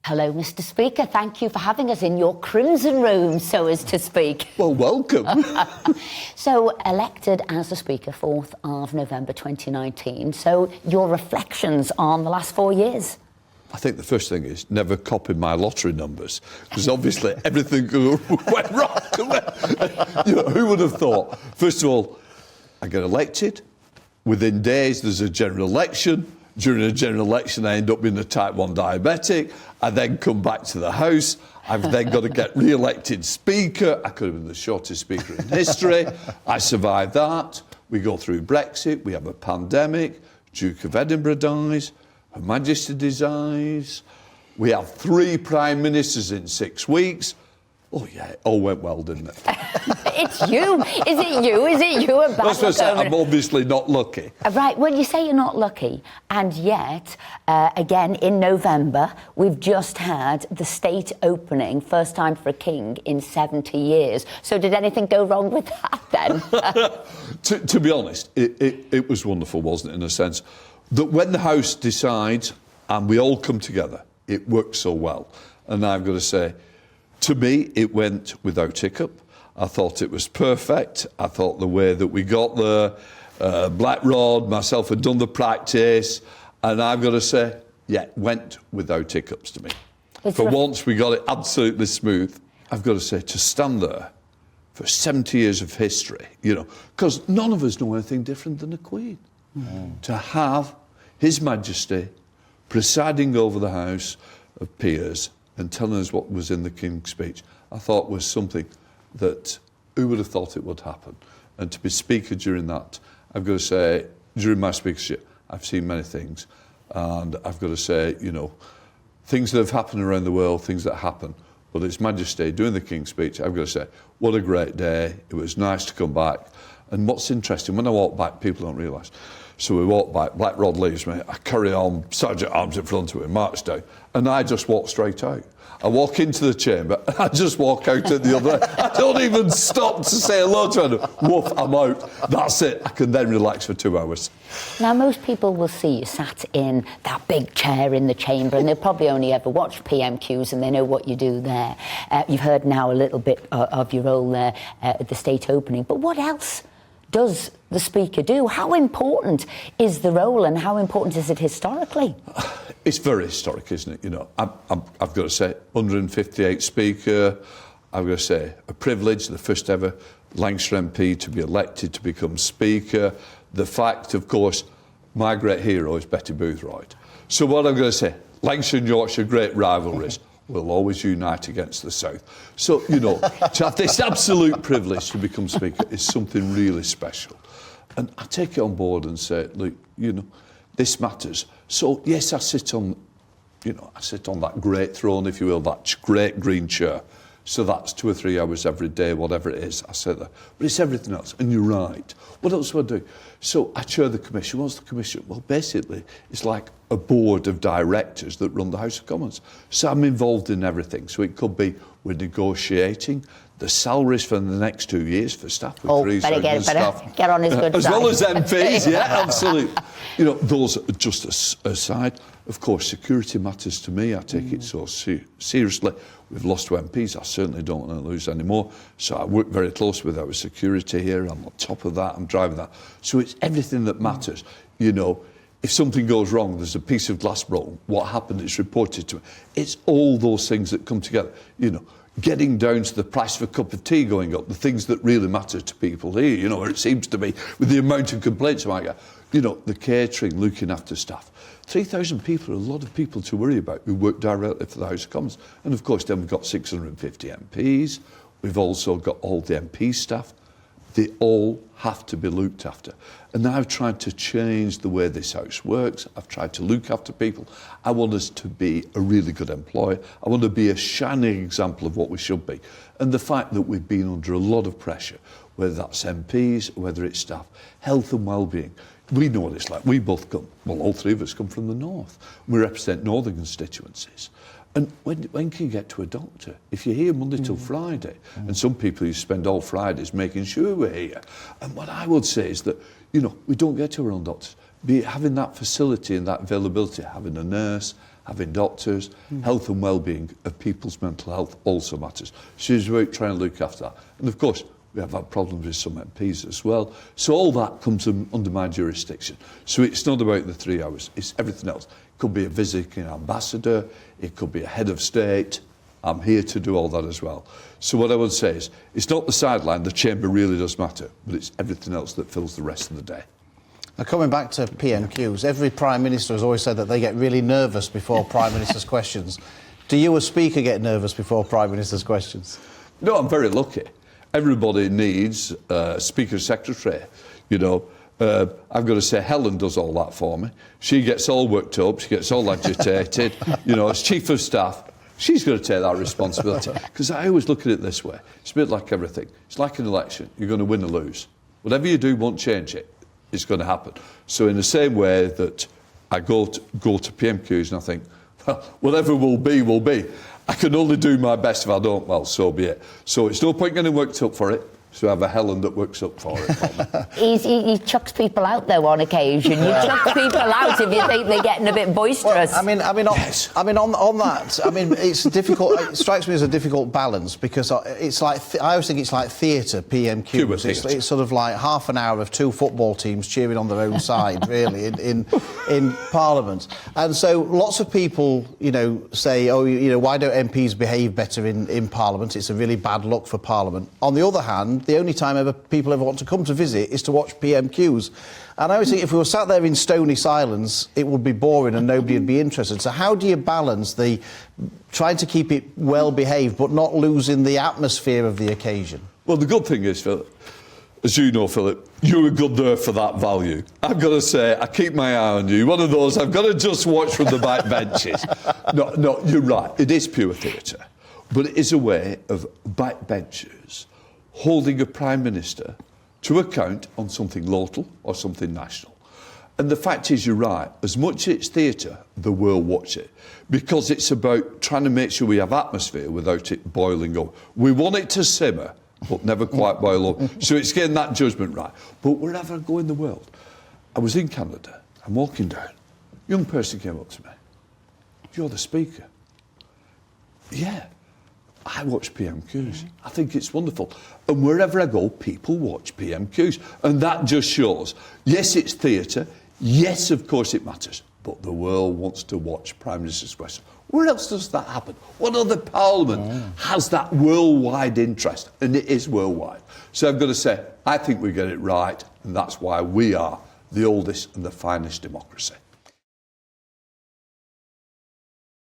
Hello, Mr. Speaker. Thank you for having us in your crimson room, so as to speak. Well, welcome. So, elected as the Speaker, 4th of November 2019. So, your reflections on the last 4 years? I think the first thing is never copy my lottery numbers, because obviously everything went wrong. Who would have thought? First of all, I get elected. Within days, there's a general election. During a general election, I end up being a type 1 diabetic. I then come back to the House. I've then got to get re-elected Speaker. I could have been the shortest Speaker in history. I survived that. We go through Brexit. We have a pandemic. Duke of Edinburgh dies. Her Majesty dies. We have 3 Prime Ministers in 6 weeks. Oh, yeah, it all went well, didn't it? It's you. Is it you? Is it you? A bad That's what I said. I'm obviously not lucky. Right. Well, you say you're not lucky, and yet, again, in November, we've just had the state opening, first time for a king in 70 years. So did anything go wrong with that then? To be honest, it was wonderful, wasn't it, in a sense, that when the House decides and we all come together, it works so well. And I've got to say, to me, it went without hiccup. I thought it was perfect. I thought the way that we got there, Black Rod, myself had done the practice, and I've got to say, yeah, it went without hiccups to me. For once, we got it absolutely smooth. I've got to say, to stand there for 70 years of history, because none of us know anything different than the Queen. To have His Majesty presiding over the House of Peers and telling us what was in the King's speech, I thought was something that who would have thought it would happen. And to be Speaker during that, I've got to say, during my speakership, I've seen many things. And I've got to say, things that have happened around the world, things that happen. But His Majesty doing the King's speech, I've got to say, what a great day. It was nice to come back. And what's interesting, when I walk back, people don't realise. So we walk back, Black Rod leaves me, I carry on, Sergeant Arms in front of me, march down, and I just walk straight out. I walk into the chamber, and I just walk out at the other end. I don't even stop to say hello to anyone. Woof, I'm out. That's it. I can then relax for 2 hours. Now, most people will see you sat in that big chair in the chamber, and they'll probably only ever watch PMQs, and they know what you do there. You've heard now a little bit of your role there at the state opening, but what else does the Speaker do? How important is the role, and how important is it historically? It's very historic, isn't it? I've got to say, 158 Speaker, I've got to say, a privilege, the first ever Lancashire MP to be elected to become Speaker. The fact, of course, my great hero is Betty Boothroyd. So what I'm going to say, Lancashire and Yorkshire, great rivalries. We'll always unite against the South. So, to have this absolute privilege to become Speaker is something really special. And I take it on board and say, look, this matters. So, yes, I sit on that great throne, if you will, that great green chair. So that's 2 or 3 hours every day, whatever it is, I sit there. But it's everything else, and you're right. What else do I do? So I chair the commission. What's the commission? Well, basically, it's like a board of directors that run the House of Commons. So I'm involved in everything. So it could be we're negotiating the salaries for the next 2 years for staff. Better get on his good as side. well as MPs, yeah, absolutely. Those are just aside. Of course, security matters to me. I take it so seriously. We've lost 2 MPs. I certainly don't want to lose any more. So I work very close with our security here. I'm on top of that. I'm driving that. So it's everything that matters. If something goes wrong, there's a piece of glass broken. What happened? It's reported to me. It's all those things that come together. Getting down to the price of a cup of tea going up, the things that really matter to people here, or it seems to be with the amount of complaints I get, the catering, looking after staff. 3,000 people are a lot of people to worry about who work directly for the House of Commons. And of course, then we've got 650 MPs. We've also got all the MP staff. They all have to be looked after. And I've tried to change the way this House works. I've tried to look after people. I want us to be a really good employer. I want to be a shining example of what we should be. And the fact that we've been under a lot of pressure, whether that's MPs, whether it's staff, health and well-being, we know what it's like. We both come, well, all 3 of us come from the north. We represent northern constituencies. And when can you get to a doctor? If you're here Monday till Friday, and some people who spend all Fridays making sure we're here. And what I would say is that, we don't get to our own doctors. Having that facility and that availability, having a nurse, having doctors, health and well-being of people's mental health also matters. She's about trying to look after that. And of course, we have had problems with some MPs as well. So all that comes under my jurisdiction. So it's not about the 3 hours, it's everything else. It could be a visiting ambassador, it could be a head of state. I'm here to do all that as well. So what I would say is, it's not the sideline, the chamber really does matter, but it's everything else that fills the rest of the day. Now, coming back to PMQs, every Prime Minister has always said that they get really nervous before Prime Minister's questions. Do you as Speaker get nervous before Prime Minister's questions? No, I'm very lucky. Everybody needs a Speaker Secretary. You know, I've got to say, Helen does all that for me. She gets all worked up, she gets all agitated. You know, as Chief of Staff, she's going to take that responsibility. Because I always look at it this way. It's a bit like everything. It's like an election. You're going to win or lose. Whatever you do won't change it. It's going to happen. So in the same way that I go to PMQs and I think, well, whatever will be, will be. I can only do my best. If I don't, well, so be it. So it's no point getting worked up for it. So I have a Helen that works up for it. He chucks people out though on occasion. You chuck people out if you think they're getting a bit boisterous. Well, on that, I mean, it's difficult. It strikes me as a difficult balance because it's like I always think it's like theatre, PMQs. It's sort of like half an hour of two football teams cheering on their own side, really, in Parliament. And so lots of people, you know, say, oh, you know, why don't MPs behave better in Parliament? It's a really bad look for Parliament. On the other hand, the only time people ever want to come to visit is to watch PMQs. And I always think if we were sat there in stony silence, it would be boring and nobody would be interested. So how do you balance the trying to keep it well behaved but not losing the atmosphere of the occasion? Well, the good thing is, Philip, as you know, Philip, you're a good there for that value. I've got to say, I keep my eye on you. One of those, I've got to just watch from the back benches. No, you're right. It is pure theatre. But it is a way of backbenchers holding a Prime Minister to account on something local or something national. And the fact is, you're right, as much as it's theatre, the world watch it. Because it's about trying to make sure we have atmosphere without it boiling over. We want it to simmer, but never quite boil over. So it's getting that judgment right. But wherever I go in the world, I was in Canada, I'm walking down, a young person came up to me. You're the Speaker. Yeah. I watch PMQs. I think it's wonderful. And wherever I go, people watch PMQs. And that just shows, yes, it's theatre. Yes, of course it matters. But the world wants to watch Prime Minister's question. Where else does that happen? What other parliament has that worldwide interest? And it is worldwide. So I've got to say, I think we get it right. And that's why we are the oldest and the finest democracy.